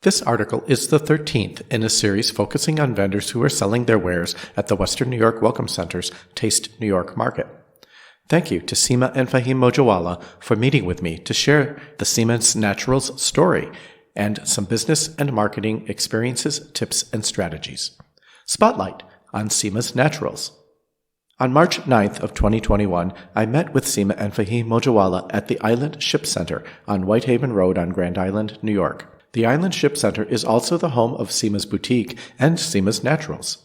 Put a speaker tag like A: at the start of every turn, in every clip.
A: This article is the 13th in a series focusing on vendors who are selling their wares at the Western New York Welcome Center's Taste New York Market. Thank you to Seema and Fahim Mojawalla for meeting with me to share the Seema's Naturals story and some business and marketing experiences, tips, and strategies. Spotlight on Seema's Naturals. On March 9th of 2021, I met with Seema and Fahim Mojawalla at the Island Ship Center on Whitehaven Road on Grand Island, New York. The Island Ship Center is also the home of Seema's Boutique and Seema's Naturals.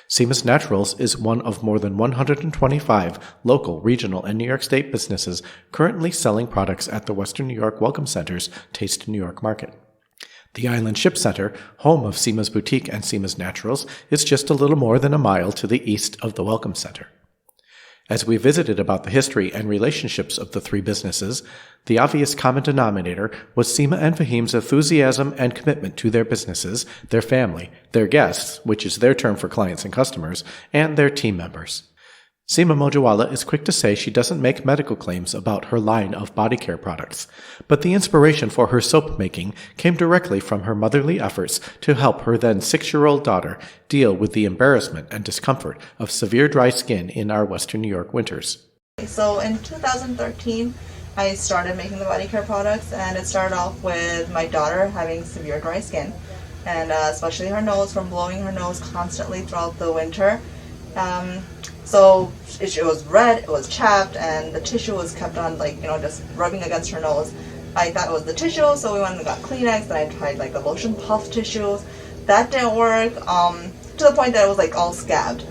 A: Seema's Naturals is one of more than 125 local, regional, and New York State businesses currently selling products at the Western New York Welcome Center's Taste New York Market. The Island Ship Center, home of Seema's Boutique and Seema's Naturals, is just a little more than a mile to the east of the Welcome Center. As we visited about the history and relationships of the three businesses, the obvious common denominator was Seema and Fahim's enthusiasm and commitment to their businesses, their family, their guests, which is their term for clients and customers, and their team members. Seema Mojawalla is quick to say she doesn't make medical claims about her line of body care products, but the inspiration for her soap making came directly from her motherly efforts to help her then 6-year-old daughter deal with the embarrassment and discomfort of severe dry skin in our Western New York winters.
B: So in 2013, I started making the body care products, and it started off with my daughter having severe dry skin, and especially her nose, from blowing her nose constantly throughout the winter. So it was red, it was chapped, and the tissue was kept on, just rubbing against her nose. I thought it was the tissue, so we went and got Kleenex, then I tried the lotion puff tissues. That didn't work, to the point that it was all scabbed.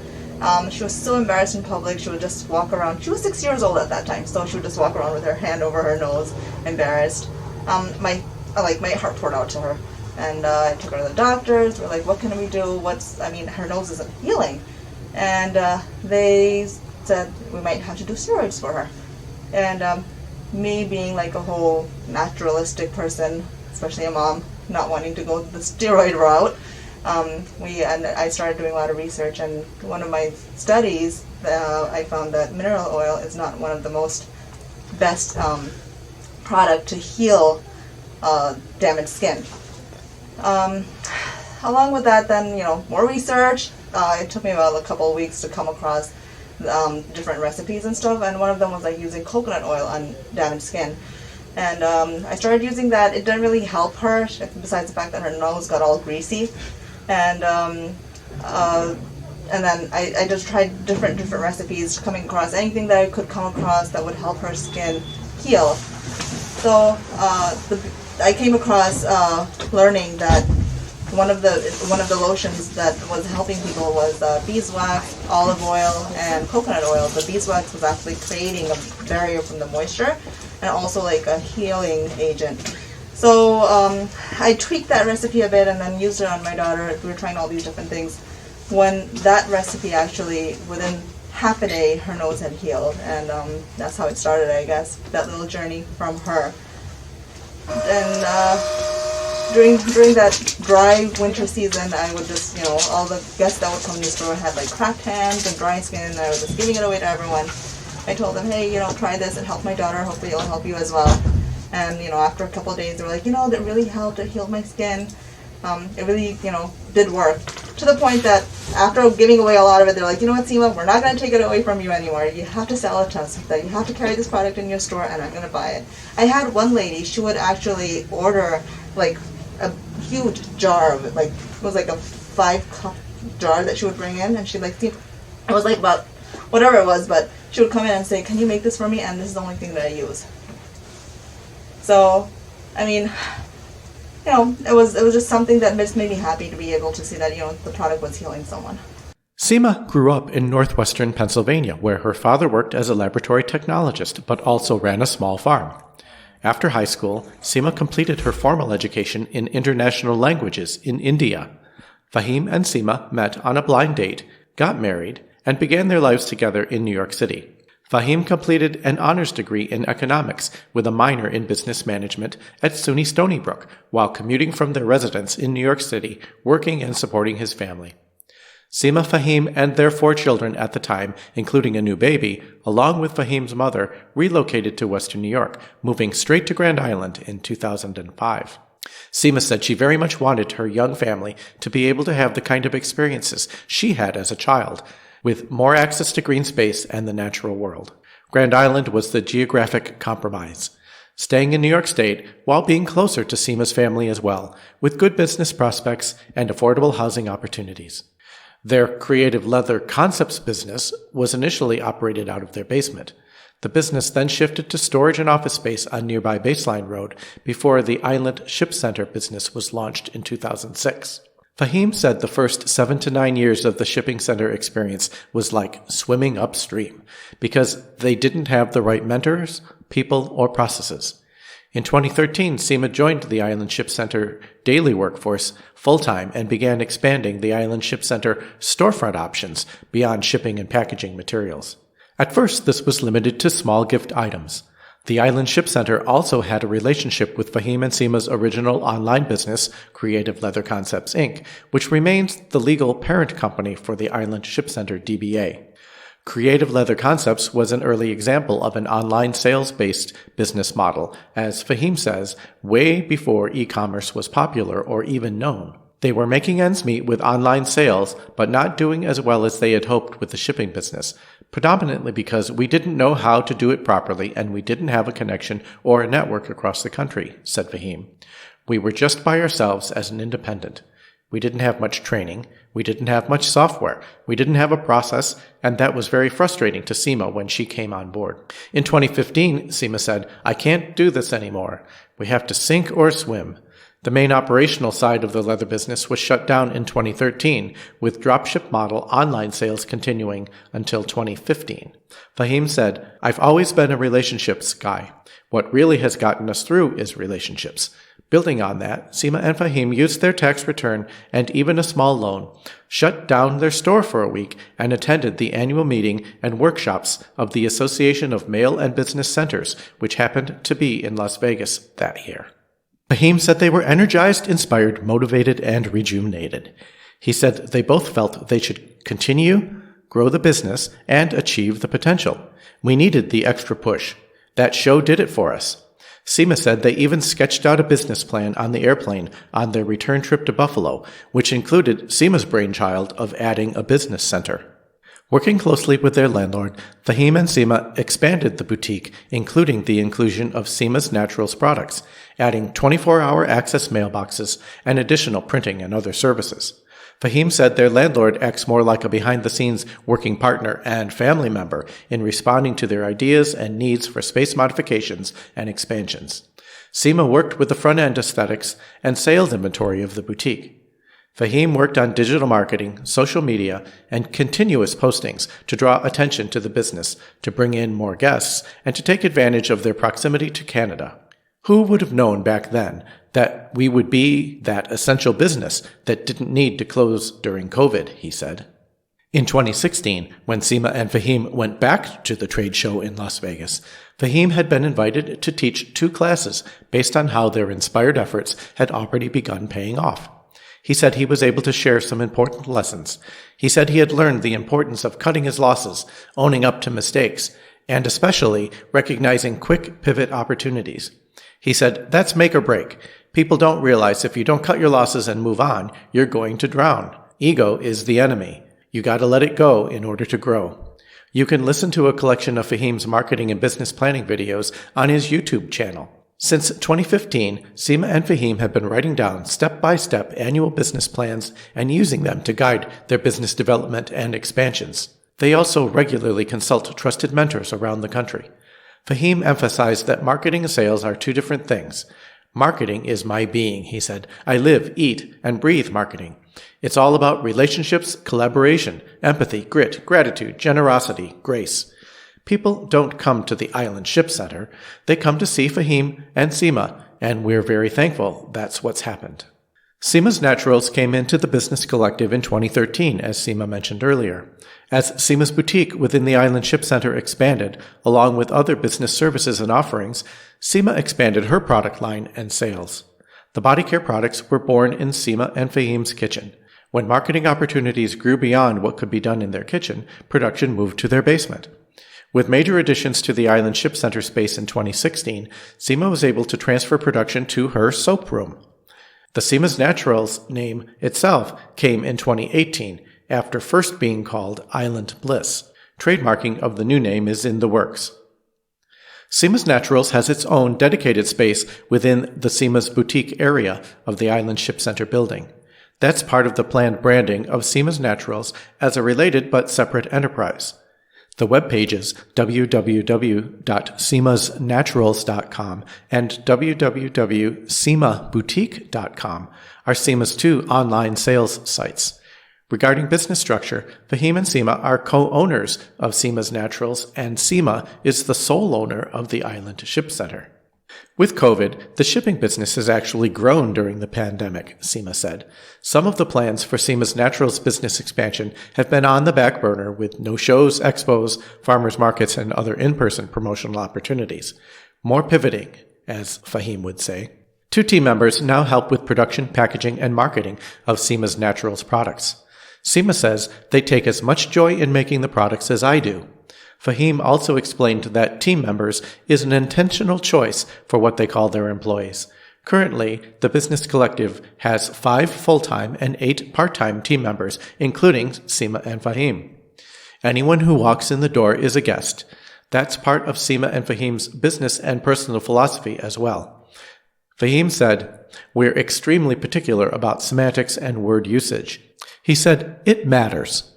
B: She was so embarrassed in public. She would just walk around. She was 6 years old at that time, so she would just walk around with her hand over her nose, embarrassed. My heart poured out to her, and I took her to the doctors. We're like, what can we do? Her nose isn't healing. And they said we might have to do steroids for her. And me being a whole naturalistic person, especially a mom, not wanting to go the steroid route, I started doing a lot of research. And one of my studies, I found that mineral oil is not one of the best product to heal damaged skin. Along with that, then more research. It took me about a couple of weeks to come across different recipes and stuff, and one of them was using coconut oil on damaged skin. And I started using that. It didn't really help her, besides the fact that her nose got all greasy. And then I just tried different recipes, coming across anything that I could come across that would help her skin heal. So I came across learning that one of the lotions that was helping people was beeswax, olive oil, and coconut oil. The beeswax was actually creating a barrier from the moisture, and also a healing agent. So I tweaked that recipe a bit and then used it on my daughter. We were trying all these different things. When that recipe actually, within half a day, her nose had healed, and that's how it started, I guess, that little journey from her. And during that dry winter season, I would just, all the guests that would come to the store had cracked hands and dry skin, and I was just giving it away to everyone. I told them, hey, try this and help my daughter. Hopefully it'll help you as well. And, after a couple of days, they were like, that really helped. It healed my skin. It really, did work. To the point that after giving away a lot of it, they're like, you know what, Seema, we're not going to take it away from you anymore. You have to sell it to us. That you have to carry this product in your store, and I'm going to buy it. I had one lady, she would actually order, a huge jar of it. It was a 5-cup jar that she would bring in, and she'd it was about whatever it was, but she would come in and say, can you make this for me? And this is the only thing that I use. So, it was just something that just made me happy to be able to see that, the product was healing someone.
A: Seema grew up in northwestern Pennsylvania, where her father worked as a laboratory technologist, but also ran a small farm. After high school, Seema completed her formal education in international languages in India. Fahim and Seema met on a blind date, got married, and began their lives together in New York City. Fahim completed an honors degree in economics with a minor in business management at SUNY Stony Brook while commuting from their residence in New York City, working and supporting his family. Seema, Fahim, and their 4 children at the time, including a new baby, along with Fahim's mother, relocated to Western New York, moving straight to Grand Island in 2005. Seema said she very much wanted her young family to be able to have the kind of experiences she had as a child, with more access to green space and the natural world. Grand Island was the geographic compromise, staying in New York State while being closer to Seema's family as well, with good business prospects and affordable housing opportunities. Their creative leather concepts business was initially operated out of their basement. The business then shifted to storage and office space on nearby Baseline Road before the Island Ship Center business was launched in 2006. Fahim said the first 7 to 9 years of the shipping center experience was like swimming upstream because they didn't have the right mentors, people, or processes. In 2013, Seema joined the Island Ship Center daily workforce full-time and began expanding the Island Ship Center storefront options beyond shipping and packaging materials. At first, this was limited to small gift items. The Island Ship Center also had a relationship with Fahim and Seema's original online business, Creative Leather Concepts, Inc., which remains the legal parent company for the Island Ship Center DBA. Creative Leather Concepts was an early example of an online sales-based business model, as Fahim says, way before e-commerce was popular or even known. They were making ends meet with online sales, but not doing as well as they had hoped with the shipping business, predominantly because we didn't know how to do it properly and we didn't have a connection or a network across the country, said Fahim. We were just by ourselves as an independent. We didn't have much training. We didn't have much software. We didn't have a process, and that was very frustrating to Seema when she came on board. In 2015, Seema said, "I can't do this anymore. We have to sink or swim." The main operational side of the leather business was shut down in 2013, with dropship model online sales continuing until 2015. Fahim said, "I've always been a relationships guy. What really has gotten us through is relationships." Building on that, Seema and Fahim used their tax return and even a small loan, shut down their store for a week, and attended the annual meeting and workshops of the Association of Mail and Business Centers, which happened to be in Las Vegas that year. Fahim said they were energized, inspired, motivated, and rejuvenated. He said they both felt they should continue, grow the business, and achieve the potential. We needed the extra push. That show did it for us. Seema said they even sketched out a business plan on the airplane on their return trip to Buffalo, which included Seema's brainchild of adding a business center. Working closely with their landlord, Fahim and Seema expanded the boutique, including the inclusion of Seema's Naturals products, adding 24-hour access mailboxes and additional printing and other services. Fahim said their landlord acts more like a behind-the-scenes working partner and family member in responding to their ideas and needs for space modifications and expansions. Seema worked with the front-end aesthetics and sales inventory of the boutique. Fahim worked on digital marketing, social media, and continuous postings to draw attention to the business, to bring in more guests, and to take advantage of their proximity to Canada. Who would have known back then that we would be that essential business that didn't need to close during COVID, he said. In 2016, when Seema and Fahim went back to the trade show in Las Vegas, Fahim had been invited to teach 2 classes based on how their inspired efforts had already begun paying off. He said he was able to share some important lessons. He said he had learned the importance of cutting his losses, owning up to mistakes, and especially recognizing quick pivot opportunities. He said, "That's make or break. People don't realize if you don't cut your losses and move on, you're going to drown. Ego is the enemy. You gotta let it go in order to grow." You can listen to a collection of Fahim's marketing and business planning videos on his YouTube channel. Since 2015, Seema and Fahim have been writing down step-by-step annual business plans and using them to guide their business development and expansions. They also regularly consult trusted mentors around the country. Fahim emphasized that marketing and sales are 2 different things. "Marketing is my being," he said. "I live, eat, and breathe marketing. It's all about relationships, collaboration, empathy, grit, gratitude, generosity, grace." People don't come to the Island Ship Center. They come to see Fahim and Seema, and we're very thankful that's what's happened. Seema's Naturals came into the business collective in 2013, as Seema mentioned earlier. As Seema's boutique within the Island Ship Center expanded, along with other business services and offerings, Seema expanded her product line and sales. The body care products were born in Seema and Fahim's kitchen. When marketing opportunities grew beyond what could be done in their kitchen, production moved to their basement. With major additions to the Island Ship Center space in 2016, Seema was able to transfer production to her soap room. The Seema's Naturals name itself came in 2018, after first being called Island Bliss. Trademarking of the new name is in the works. Seema's Naturals has its own dedicated space within the Seema's Boutique area of the Island Ship Center building. That's part of the planned branding of Seema's Naturals as a related but separate enterprise. The web pages www.seemasnaturals.com and www.seemaboutique.com are Seema's two online sales sites. Regarding business structure, Fahim and Seema are co-owners of Seema's Naturals, and Seema is the sole owner of the Island Ship Center. With COVID, the shipping business has actually grown during the pandemic, Seema said. Some of the plans for Seema's Naturals business expansion have been on the back burner with no shows, expos, farmers markets, and other in-person promotional opportunities. More pivoting, as Fahim would say. 2 team members now help with production, packaging, and marketing of Seema's Naturals products. Seema says they take as much joy in making the products as I do. Fahim also explained that team members is an intentional choice for what they call their employees. Currently, the business collective has 5 full-time and 8 part-time team members, including Seema and Fahim. Anyone who walks in the door is a guest. That's part of Seema and Fahim's business and personal philosophy as well. Fahim said, "We're extremely particular about semantics and word usage." He said, "It matters.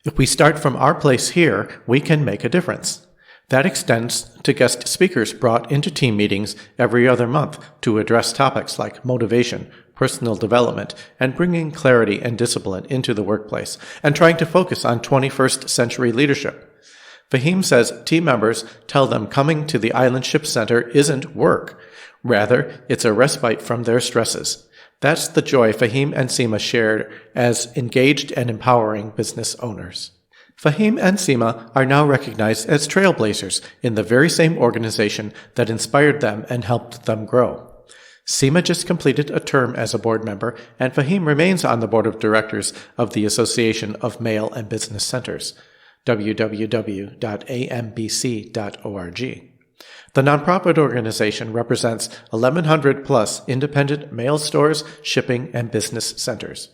A: If we start from our place here, we can make a difference." That extends to guest speakers brought into team meetings every other month to address topics like motivation, personal development, and bringing clarity and discipline into the workplace, and trying to focus on 21st century leadership. Fahim says team members tell them coming to the Island Ship Center isn't work. Rather, it's a respite from their stresses. That's the joy Fahim and Seema shared as engaged and empowering business owners. Fahim and Seema are now recognized as trailblazers in the very same organization that inspired them and helped them grow. Seema just completed a term as a board member, and Fahim remains on the board of directors of the Association of Mail and Business Centers, www.ambc.org. The nonprofit organization represents 1,100 plus independent mail stores, shipping, and business centers.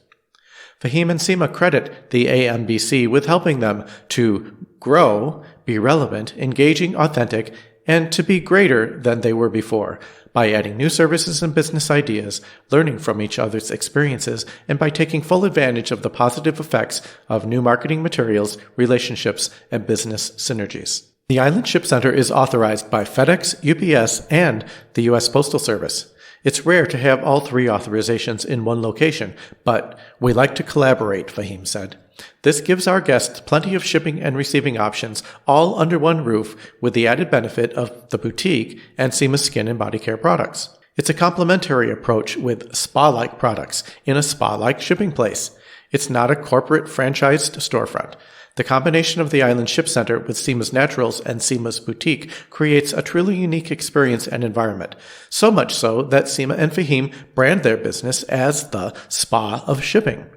A: Fahim and Seema credit the AMBC with helping them to grow, be relevant, engaging, authentic, and to be greater than they were before, by adding new services and business ideas, learning from each other's experiences, and by taking full advantage of the positive effects of new marketing materials, relationships, and business synergies. The Island Ship Center is authorized by FedEx, UPS, and the U.S. Postal Service. It's rare to have all 3 authorizations in one location, but we like to collaborate, Fahim said. This gives our guests plenty of shipping and receiving options, all under one roof, with the added benefit of the boutique and Seema's skin and body care products. It's a complementary approach with spa-like products in a spa-like shipping place. It's not a corporate franchised storefront. The combination of the Island Ship Center with Seema's Naturals and Seema's Boutique creates a truly unique experience and environment, so much so that Seema and Fahim brand their business as the Spa of Shipping,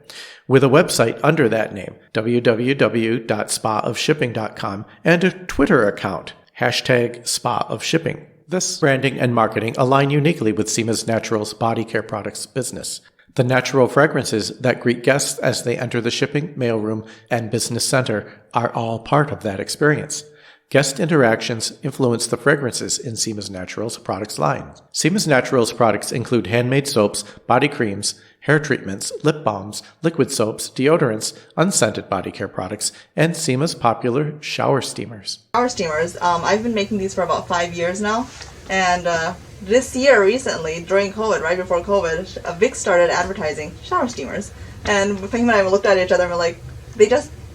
A: with a website under that name, www.spaofshipping.com, and a Twitter account, #SpaOfShipping. This branding and marketing align uniquely with Seema's Naturals body care products business. The natural fragrances that greet guests as they enter the shipping, mailroom, and business center are all part of that experience. Guest interactions influence the fragrances in Seema's Naturals products line. Seema's Naturals products include handmade soaps, body creams, hair treatments, lip balms, liquid soaps, deodorants, unscented body care products, and Seema's popular shower steamers.
B: Shower steamers, I've been making these for about 5 years now, and this year recently, during COVID, right before COVID, Vic started advertising shower steamers, and Fahim and I looked at each other and we're like, they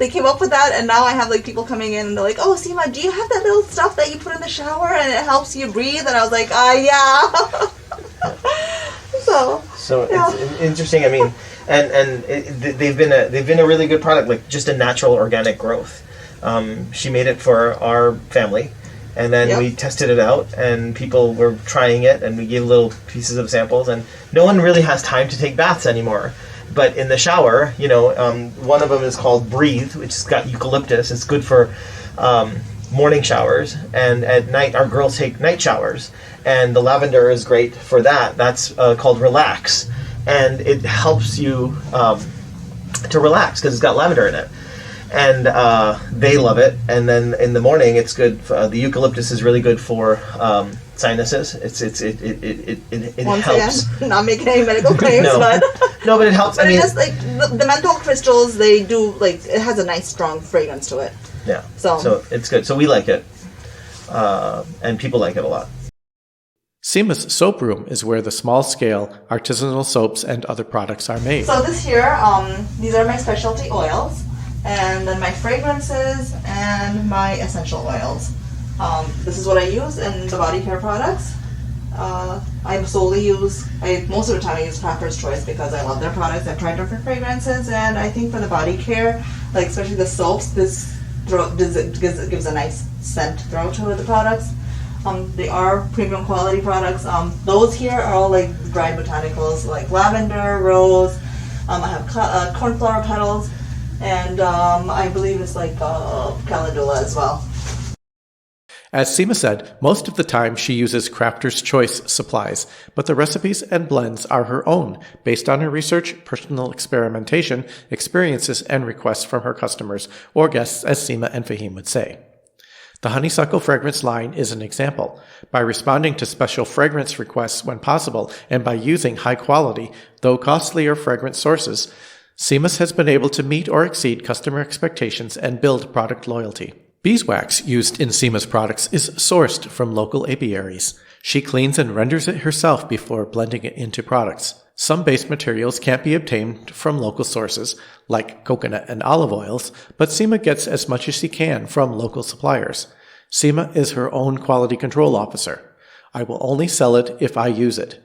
B: came up with that, and now I have like people coming in and they're like, "Oh, Seema, do you have that little stuff that you put in the shower and it helps you breathe?" And I was like, yeah.
C: So yeah. It's interesting. I mean, and they've been a really good product, like just a natural organic growth. She made it for our family, and then we tested it out, and people were trying it, and we gave little pieces of samples, and no one really has time to take baths anymore. But in the shower, one of them is called Breathe, which has got eucalyptus. It's good for morning showers, and at night our girls take night showers, and the lavender is great for that. That's called Relax, and it helps you to relax because it's got lavender in it. And they love it. And then in the morning, it's good. The eucalyptus is really good for sinuses. It
B: Once
C: helps.
B: again, not making any medical claims,
C: No.
B: but
C: No, but it helps.
B: but it just like the menthol crystals, they do like it has a nice strong fragrance to it.
C: Yeah.
B: So
C: it's good. So we like it, and people like it a lot.
A: Seema's soap room is where the small-scale artisanal soaps and other products are made.
B: So this here, these are my specialty oils, and then my fragrances and my essential oils. This is what I use in the body care products. Most of the time I use Crafter's Choice because I love their products. I've tried different fragrances, and I think for the body care, like especially the soaps, this gives a nice scent throw to the products. They are premium quality products. Those here are all like dried botanicals like lavender, rose. I have cornflower petals, and I believe it's like calendula as well.
A: As Seema said, most of the time she uses Crafter's Choice supplies, but the recipes and blends are her own, based on her research, personal experimentation, experiences, and requests from her customers, or guests, as Seema and Fahim would say. The honeysuckle fragrance line is an example. By responding to special fragrance requests when possible, and by using high-quality, though costlier fragrance sources, Seema's has been able to meet or exceed customer expectations and build product loyalty. Beeswax used in Seema's products is sourced from local apiaries. She cleans and renders it herself before blending it into products. Some base materials can't be obtained from local sources, like coconut and olive oils, but Seema gets as much as she can from local suppliers. Seema is her own quality control officer. I will only sell it if I use it.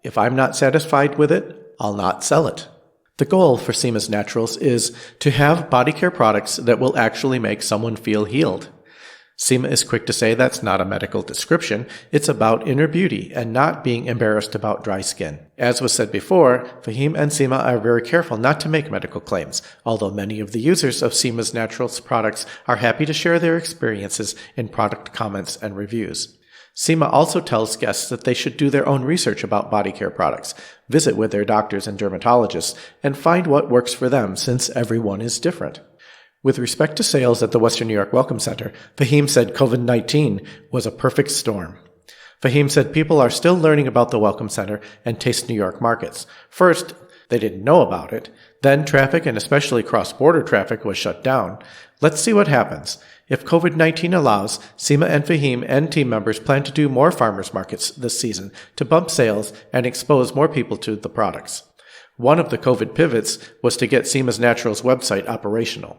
A: If I'm not satisfied with it, I'll not sell it. The goal for Seema's Naturals is to have body care products that will actually make someone feel healed. Seema is quick to say that's not a medical description. It's about inner beauty and not being embarrassed about dry skin. As was said before, Fahim and Seema are very careful not to make medical claims, although many of the users of Seema's Naturals products are happy to share their experiences in product comments and reviews. Seema also tells guests that they should do their own research about body care products, visit with their doctors and dermatologists, and find what works for them since everyone is different. With respect to sales at the Western New York Welcome Center, Fahim said COVID-19 was a perfect storm. Fahim said people are still learning about the Welcome Center and Taste New York markets. First, they didn't know about it. Then traffic, and especially cross-border traffic, was shut down. Let's see what happens. If COVID-19 allows, Seema and Fahim and team members plan to do more farmers markets this season to bump sales and expose more people to the products. One of the COVID pivots was to get Seema's Naturals website operational.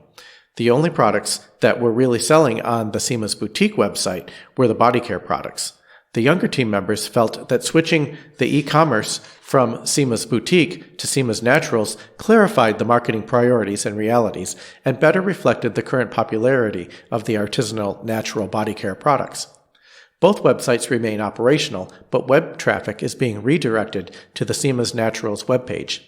A: The only products that were really selling on the Seema's Boutique website were the body care products. The younger team members felt that switching the e-commerce from Seema's Boutique to Seema's Naturals clarified the marketing priorities and realities and better reflected the current popularity of the artisanal natural body care products. Both websites remain operational, but web traffic is being redirected to the Seema's Naturals webpage.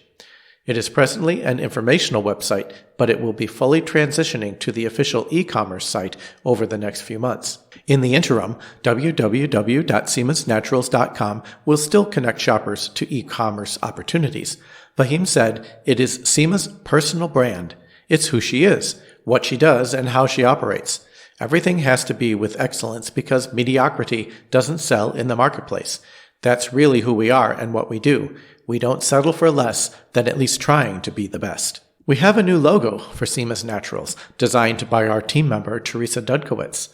A: It is presently an informational website, but it will be fully transitioning to the official e-commerce site over the next few months. In the interim, www.seemasnaturals.com will still connect shoppers to e-commerce opportunities. Fahim said it is Seema's personal brand. It's who she is, what she does, and how she operates. Everything has to be with excellence because mediocrity doesn't sell in the marketplace. That's really who we are and what we do. We don't settle for less than at least trying to be the best. We have a new logo for Seema's Naturals, designed by our team member, Teresa Dudkowitz.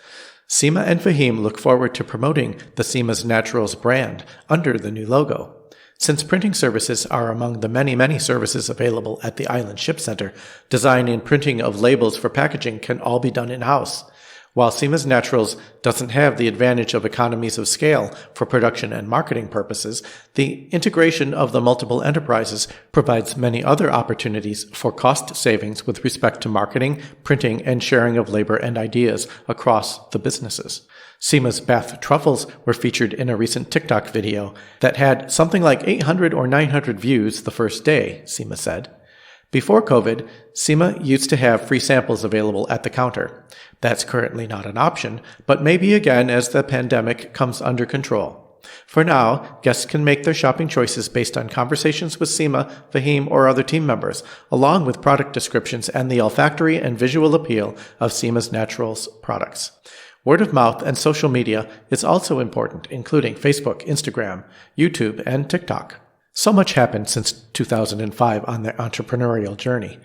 A: Seema and Fahim look forward to promoting the Seema's Naturals brand under the new logo. Since printing services are among the many services available at the Island Ship Center, design and printing of labels for packaging can all be done in-house. While Seema's Naturals doesn't have the advantage of economies of scale for production and marketing purposes, the integration of the multiple enterprises provides many other opportunities for cost savings with respect to marketing, printing, and sharing of labor and ideas across the businesses. Seema's bath truffles were featured in a recent TikTok video that had something like 800 or 900 views the first day, Seema said. Before COVID, Seema used to have free samples available at the counter. That's currently not an option, but maybe again as the pandemic comes under control. For now, guests can make their shopping choices based on conversations with Seema, Fahim, or other team members, along with product descriptions and the olfactory and visual appeal of Seema's Naturals products. Word of mouth and social media is also important, including Facebook, Instagram, YouTube, and TikTok. So much happened since 2005 on their entrepreneurial journey.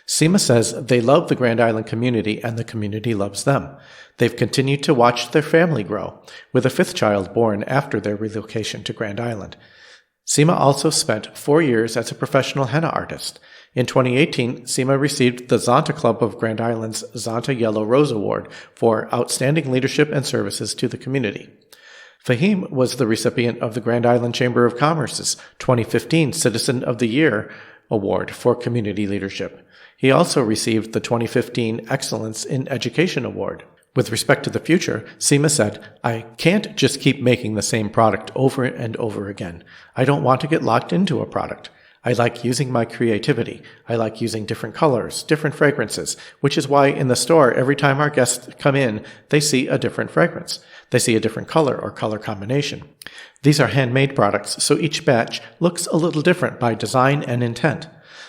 A: Seema says they love the Grand Island community and the community loves them. They've continued to watch their family grow, with a fifth child born after their relocation to Grand Island. Seema also spent 4 years as a professional henna artist. In 2018, Seema received the Zonta Club of Grand Island's Zonta Yellow Rose Award for outstanding leadership and services to the community. Fahim was the recipient of the Grand Island Chamber of Commerce's 2015 Citizen of the Year Award for community leadership. He also received the 2015 Excellence in Education Award. With respect to the future, Seema said, "I can't just keep making the same product over and over again. I don't want to get locked into a product. I like using my creativity. I like using different colors, different fragrances, which is why in the store, every time our guests come in, they see a different fragrance. They see a different color or color combination. These are handmade products, so each batch looks a little different by design and intent."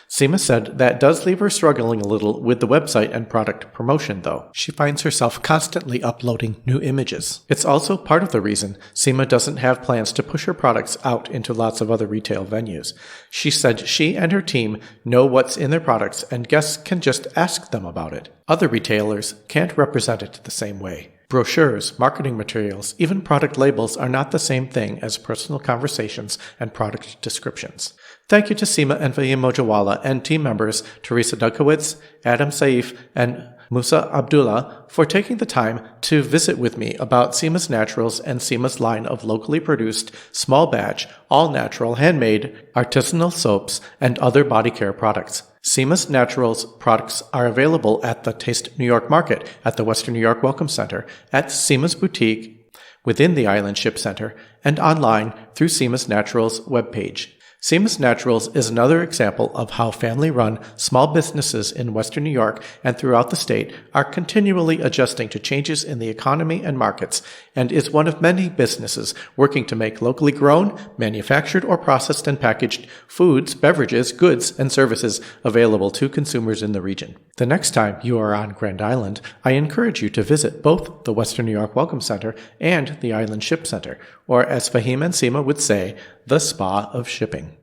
A: Seema said that does leave her struggling a little with the website and product promotion, though. She finds herself constantly uploading new images. It's also part of the reason Seema doesn't have plans to push her products out into lots of other retail venues. She said she and her team know what's in their products and guests can just ask them about it. Other retailers can't represent it the same way. Brochures, marketing materials, even product labels are not the same thing as personal conversations and product descriptions. Thank you to Seema and Fahim Mojawalla and team members Teresa Dudkowitz, Adam Saif, and Musa Abdullah for taking the time to visit with me about Seema's Naturals and Seema's line of locally produced, small batch, all-natural, handmade, artisanal soaps and other body care products. Seema's Naturals products are available at the Taste New York Market at the Western New York Welcome Center, at Seema's Boutique, within the Island Ship Center, and online through Seema's Naturals webpage. Seema's Naturals is another example of how family-run small businesses in Western New York and throughout the state are continually adjusting to changes in the economy and markets, and is one of many businesses working to make locally grown, manufactured or processed and packaged foods, beverages, goods, and services available to consumers in the region. The next time you are on Grand Island, I encourage you to visit both the Western New York Welcome Center and the Island Ship Center, or as Fahim and Seema would say, the Spa of Shipping.